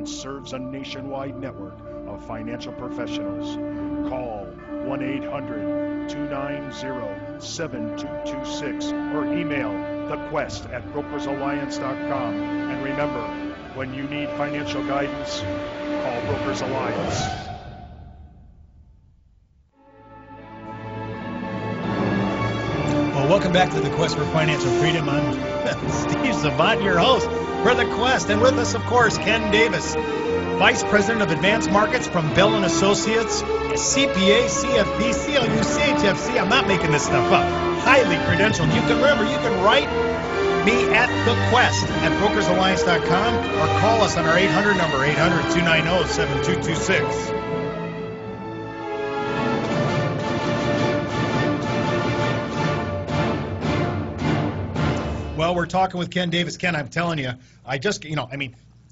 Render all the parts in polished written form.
and serves a nationwide network of financial professionals. Call 1-800-290-7226 or email thequest@brokersalliance.com. And remember, when you need financial guidance, call Brokers Alliance. Well, welcome back to the Quest for Financial Freedom. I'm Steve Savant, your host for the Quest, and with us, of course, Ken Davis, Vice President of Advanced Markets from Bell & Associates, CPA, CFP, CLU, CHFC. I'm not making this stuff up. Highly credentialed. You can write me at the Quest at brokersalliance.com or call us on our 800 number, 800-290-7226. Well, we're talking with Ken Davis. Ken, I'm telling you,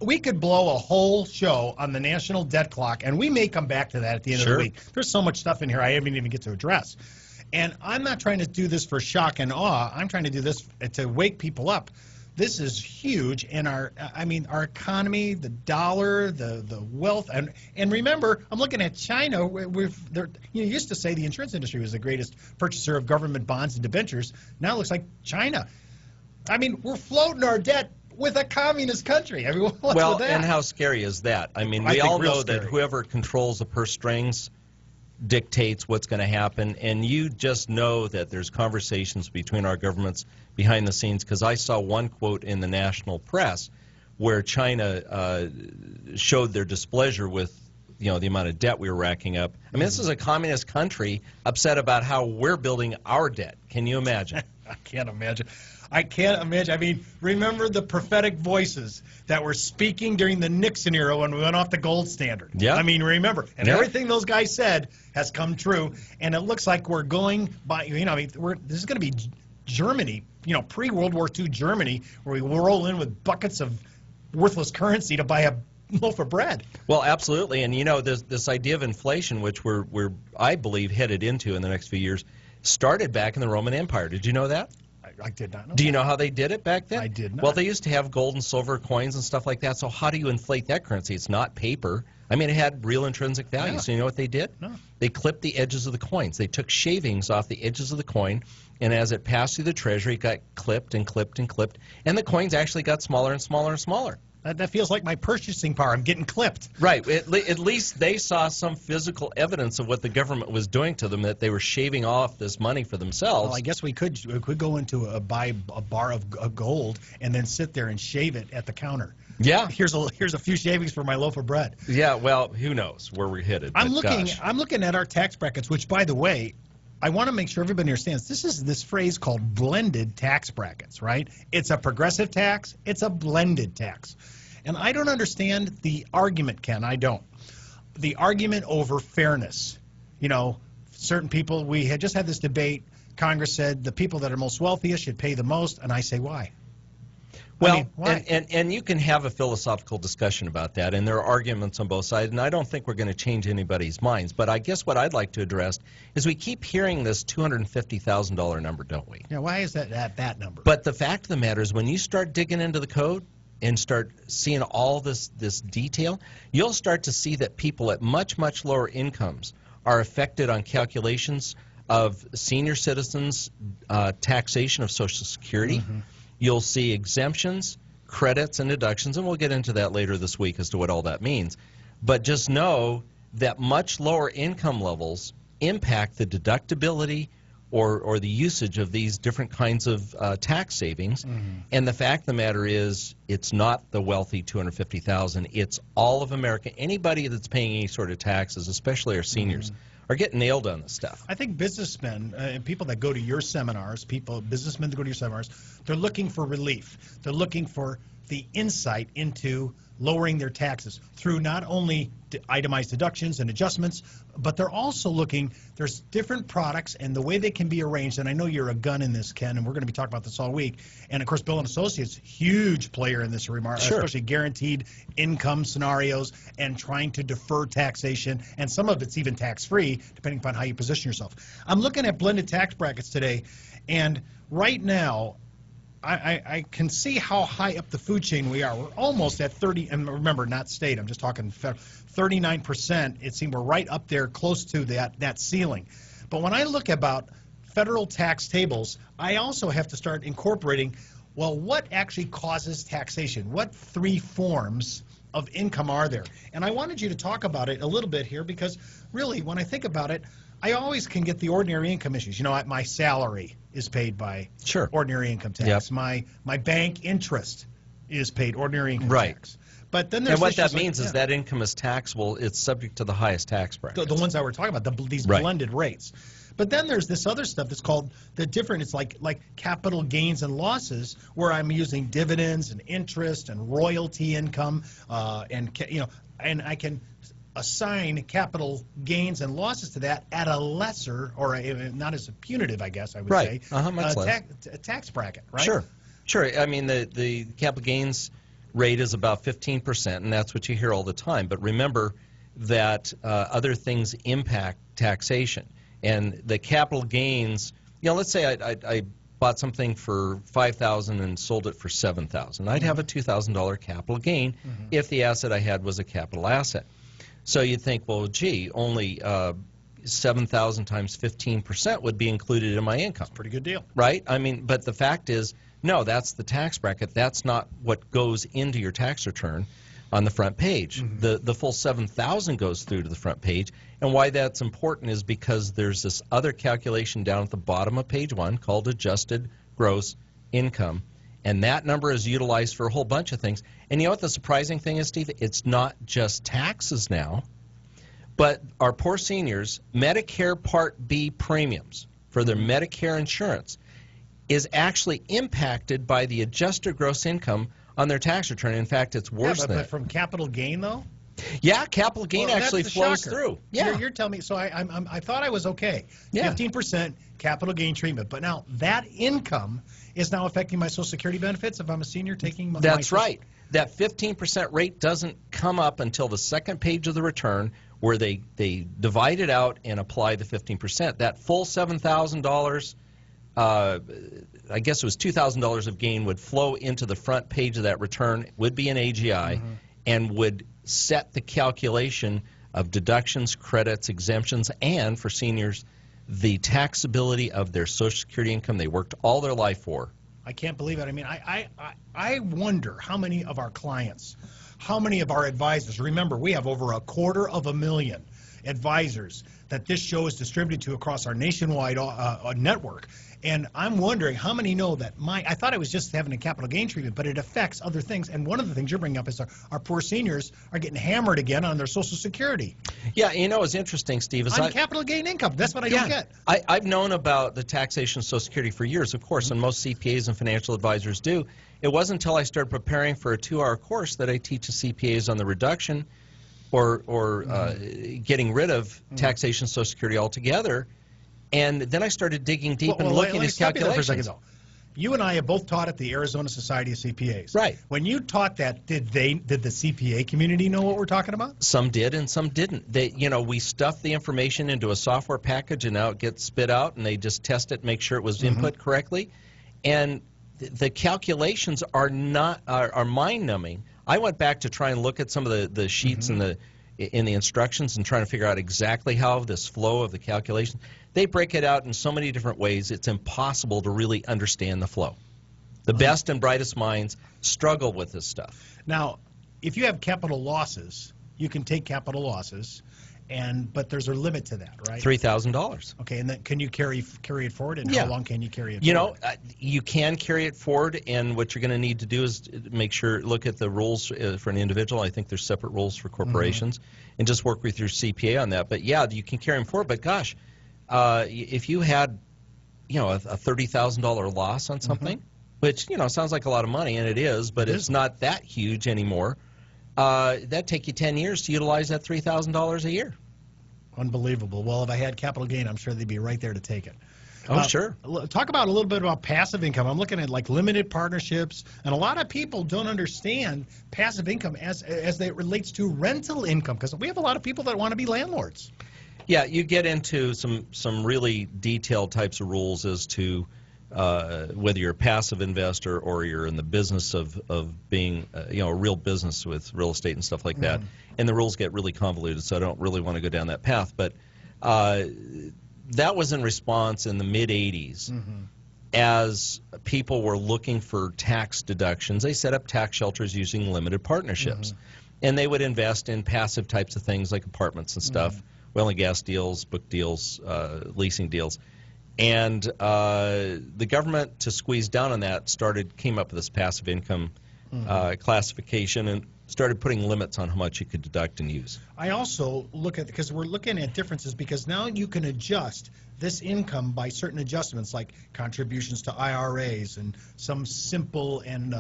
we could blow a whole show on the national debt clock, and we may come back to that at the end of the week. There's so much stuff in here I haven't even get to address. And I'm not trying to do this for shock and awe. I'm trying to do this to wake people up. This is huge in our economy, the dollar, the wealth. And remember, I'm looking at China. You used to say the insurance industry was the greatest purchaser of government bonds and debentures. Now it looks like China. I mean, we're floating our debt with a communist country. I mean, what's with that? And how scary is that? I mean, we all know that whoever controls the purse strings dictates what's going to happen, and you just know that there's conversations between our governments behind the scenes, because I saw one quote in the national press where China showed their displeasure with the amount of debt we were racking up. I mean, this is a communist country upset about how we're building our debt. Can you imagine? I can't imagine. I can't imagine. I mean, remember the prophetic voices that were speaking during the Nixon era when we went off the gold standard? Yeah. I mean, remember. And everything those guys said has come true. And it looks like we're going by, this is going to be Germany, pre-World War II Germany, where we roll in with buckets of worthless currency to buy a loaf of bread. Well, absolutely. And, this idea of inflation, which we're, I believe, headed into in the next few years, started back in the Roman Empire. Did you know that? I did not know. Do you know how they did it back then? I did not. Well, they used to have gold and silver coins and stuff like that. So how do you inflate that currency? It's not paper. I mean, it had real intrinsic value. Yeah. So you know what they did? No. They clipped the edges of the coins. They took shavings off the edges of the coin, and as it passed through the treasury, it got clipped and clipped and clipped, and the coins actually got smaller and smaller and smaller. That feels like my purchasing power. I'm getting clipped. Right. At least they saw some physical evidence of what the government was doing to them, that they were shaving off this money for themselves. Well, I guess we could go into buy a bar of gold and then sit there and shave it at the counter. Yeah. Here's a few shavings for my loaf of bread. Yeah. Well, who knows where we're headed? I'm looking at our tax brackets, which, by the way, I want to make sure everybody understands this is this phrase called blended tax brackets, right? It's a progressive tax. It's a blended tax. And I don't understand the argument, Ken. I don't. The argument over fairness. Certain people, we had just had this debate. Congress said the people that are most wealthiest should pay the most, and I say why? Well, why? And you can have a philosophical discussion about that, and there are arguments on both sides, and I don't think we're going to change anybody's minds. But I guess what I'd like to address is we keep hearing this $250,000 number, don't we? Yeah, why is that number? But the fact of the matter is when you start digging into the code and start seeing all this detail, you'll start to see that people at much, much lower incomes are affected on calculations of senior citizens' taxation of Social Security. Mm-hmm. You'll see exemptions, credits, and deductions, and we'll get into that later this week as to what all that means. But just know that much lower income levels impact the deductibility or the usage of these different kinds of tax savings. Mm-hmm. And the fact of the matter is, it's not the wealthy $250,000. It's all of America. Anybody that's paying any sort of taxes, especially our seniors, are getting nailed on this stuff. I think businessmen and people that go to your seminars, businessmen that go to your seminars, they're looking for relief. They're looking for the insight into lowering their taxes through not only itemized deductions and adjustments, but they're also looking, there's different products and the way they can be arranged, and I know you're a gun in this, Ken, and we're going to be talking about this all week, and of course Bell & Associates, huge player in this remark, sure. Especially guaranteed income scenarios and trying to defer taxation, and some of it's even tax-free, depending upon how you position yourself. I'm looking at blended tax brackets today, and right now, I can see how high up the food chain we are. We're almost at 30, and remember, not state. I'm just talking 39%. It seems we're right up there, close to that ceiling. But when I look about federal tax tables, I also have to start incorporating, well, what actually causes taxation? What three forms of income are there? And I wanted you to talk about it a little bit here, because really, when I think about it, I always can get the ordinary income issues. You know, my salary is paid by ordinary income tax. Yep. My bank interest is paid ordinary income tax. But then there's and what that means is that income is taxable. It's subject to the highest tax bracket. The ones that we're talking about, these blended rates. But then there's this other stuff that's called the different. It's like capital gains and losses, where I'm using dividends and interest and royalty income, and I can assign capital gains and losses to that at a lesser, or not as a punitive, I guess I would say, tax bracket, right? Sure. I mean, the capital gains rate is about 15%, and that's what you hear all the time. But remember that other things impact taxation. And the capital gains, let's say I bought something for $5,000 and sold it for $7,000. I'd have a $2,000 capital gain if the asset I had was a capital asset. So you'd think, well, gee, only 7,000 times 15% would be included in my income. That's a pretty good deal. Right? I mean, but the fact is, no, that's the tax bracket. That's not what goes into your tax return on the front page. The full 7,000 goes through to the front page. And why that's important is because there's this other calculation down at the bottom of page 1 called adjusted gross income. And that number is utilized for a whole bunch of things. And you know what the surprising thing is, Steve? It's not just taxes now, but our poor seniors' Medicare Part B premiums for their Medicare insurance is actually impacted by the adjusted gross income on their tax return. In fact, it's worse than that. But from capital gain, though? Yeah, capital gain actually flows through. Yeah, you're telling me. So I thought I was okay. 15% capital gain treatment, but now that income is now affecting my Social Security benefits if I'm a senior taking my That's right. That 15% rate doesn't come up until the second page of the return, where they divide it out and apply the 15%. That full $7,000, I guess it was $2,000 of gain, would flow into the front page of that return, would be an AGI, and would set the calculation of deductions, credits, exemptions, and for seniors, the taxability of their Social Security income they worked all their life for. I can't believe it. I mean, I wonder how many of our clients, how many of our advisors, remember, we have over 250,000 advisors that this show is distributed to across our nationwide network. And I'm wondering how many know that I thought it was just having a capital gain treatment, but it affects other things. And one of the things you're bringing up is our poor seniors are getting hammered again on their Social Security. Yeah, you know, it's interesting, Steve. On capital gain income. That's what I don't get. I've known about the taxation of Social Security for years, of course, and most CPAs and financial advisors do. It wasn't until I started preparing for a 2-hour course that I teach the CPAs on the reduction or getting rid of taxation of Social Security altogether. And then I started digging deep and looking at these calculations. You and I have both taught at the Arizona Society of CPAs. Right. When you taught that, did the CPA community know what we're talking about? Some did and some didn't. We stuffed the information into a software package and now it gets spit out and they just test it, make sure it was input correctly. And the calculations are mind-numbing. I went back to try and look at some of the sheets in the instructions and trying to figure out exactly how this flow of the calculation. They break it out in so many different ways, it's impossible to really understand the flow. The best and brightest minds struggle with this stuff. Now, if you have capital losses, you can take capital losses, but there's a limit to that, right? $3,000. Okay, and then can you carry it forward, and how long can you carry it forward? You know, you can carry it forward, and what you're going to need to do is look at the rules for an individual. I think there's separate rules for corporations, and just work with your CPA on that. But yeah, you can carry them forward, but gosh, if you had, a $30,000 loss on something, which, sounds like a lot of money, and it is, but it's not that huge anymore, that'd take you 10 years to utilize that $3,000 a year. Unbelievable. Well, if I had capital gain, I'm sure they'd be right there to take it. Oh, sure. Talk about a little bit about passive income. I'm looking at like limited partnerships, and a lot of people don't understand passive income as it relates to rental income, because we have a lot of people that want to be landlords. Yeah, you get into some really detailed types of rules as to whether you're a passive investor or you're in the business of being a real business with real estate and stuff like that. And the rules get really convoluted, so I don't really want to go down that path. But that was in response in the mid-'80s. As people were looking for tax deductions, they set up tax shelters using limited partnerships. And they would invest in passive types of things like apartments and stuff, oil and gas deals, book deals, leasing deals. And the government, to squeeze down on that, came up with this passive income classification and started putting limits on how much you could deduct and use. I also look at, because we're looking at differences, because now you can adjust this income by certain adjustments like contributions to IRAs and some simple and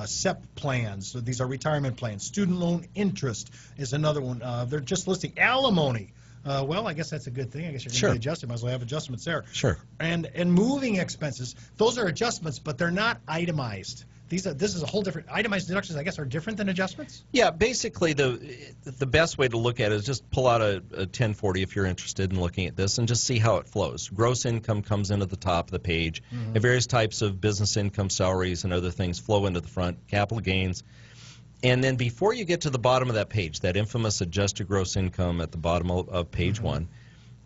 SEP plans. So these are retirement plans. Student loan interest is another one. They're just listing alimony. Well, I guess that's a good thing. I guess you're going to be adjusted. Might as well have adjustments there. Sure. And moving expenses, those are adjustments, but they're not itemized. This is a whole different. Itemized deductions, I guess, are different than adjustments? Yeah, basically the best way to look at it is just pull out a 1040 if you're interested in looking at this and just see how it flows. Gross income comes into the top of the page. And various types of business income, salaries, and other things flow into the front, capital gains. And then before you get to the bottom of that page, that infamous adjusted gross income at the bottom of page 1,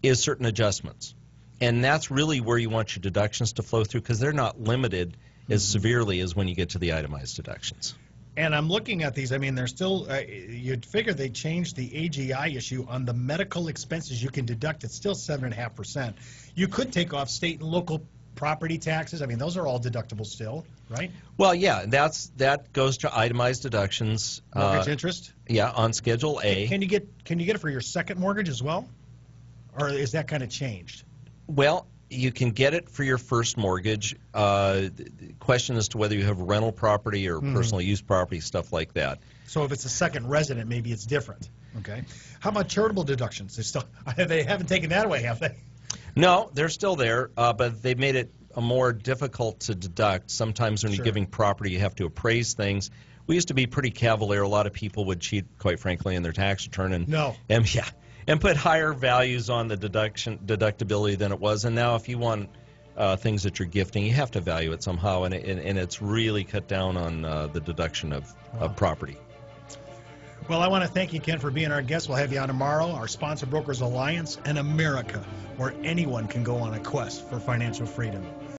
is certain adjustments. And that's really where you want your deductions to flow through, because they're not limited as severely as when you get to the itemized deductions. And I'm looking at these. I mean, they're still, you'd figure they changed the AGI issue on the medical expenses you can deduct. It's still 7.5%. You could take off state and local property taxes. I mean, those are all deductible still, right? Well, yeah, that goes to itemized deductions. Mortgage interest? Yeah, on Schedule A. Can you get it for your second mortgage as well? Or is that kind of changed? Well, you can get it for your first mortgage. The question as to whether you have rental property or personal use property, stuff like that. So if it's a second resident, maybe it's different. Okay. How about charitable deductions? They haven't taken that away, have they? No, they're still there, but they've made it more difficult to deduct. Sometimes when you're giving property, you have to appraise things. We used to be pretty cavalier. A lot of people would cheat, quite frankly, in their tax return and put higher values on the deductibility than it was. And now if you want things that you're gifting, you have to value it somehow, and it's really cut down on the deduction of property. Well, I want to thank you, Ken, for being our guest. We'll have you on tomorrow. Our sponsor, Brokers Alliance, and America, where anyone can go on a quest for financial freedom.